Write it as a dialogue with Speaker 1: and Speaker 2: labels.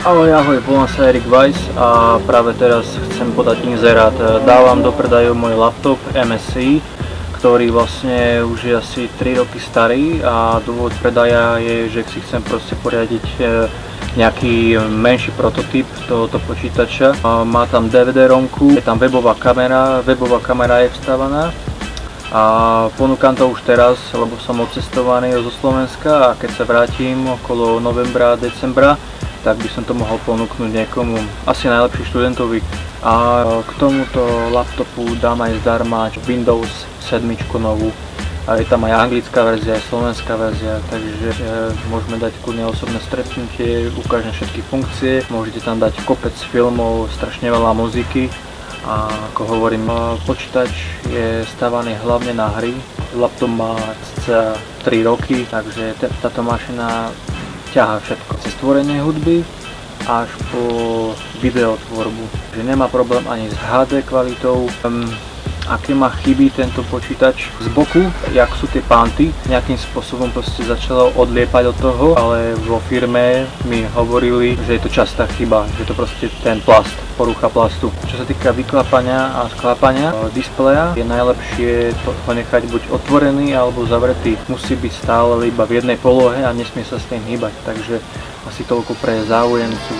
Speaker 1: Ahoj, volám sa Erik Weiss a práve teraz chcem podať inzerát. Dávam do predaju môj laptop MSI, ktorý vlastne už je asi 3 roky starý a dôvod predaja je, že si chcem proste poriadiť nejaký menší prototyp tohoto počítača. Má tam DVD-romku, je tam webová kamera je vstávaná a ponúkam to už teraz, lebo som odcestovaný zo Slovenska a keď sa vrátim okolo novembra, decembra, tak by som to mohol ponúknuť niekomu, asi najlepší študentovi. A k tomuto laptopu dám aj zdarma Windows 7 novú. A je tam aj anglická verzia, aj slovenská verzia, takže môžeme dať kľudne osobné stretnutie, ukážem všetky funkcie, môžete tam dať kopec filmov, strašne veľa muziky. A ako hovorím, počítač je stavaný hlavne na hry. Laptop má cca 3 roky, takže táto mašina ťahá všetko. Cez stvorenie hudby až po videotvorbu. Že nemá problém ani s HD kvalitou. Aké má chyby tento počítač z boku, jak sú tie panty, nejakým spôsobom proste začalo odliepať od toho, ale vo firme mi hovorili, že je to častá chyba, že to proste ten plast, porucha plastu. Čo sa týka vyklapania a sklápania displeja, je najlepšie ho nechať buď otvorený alebo zavretý. Musí byť stále iba v jednej polohe a nesmie sa s tým hýbať, takže asi toľko pre záujemcu.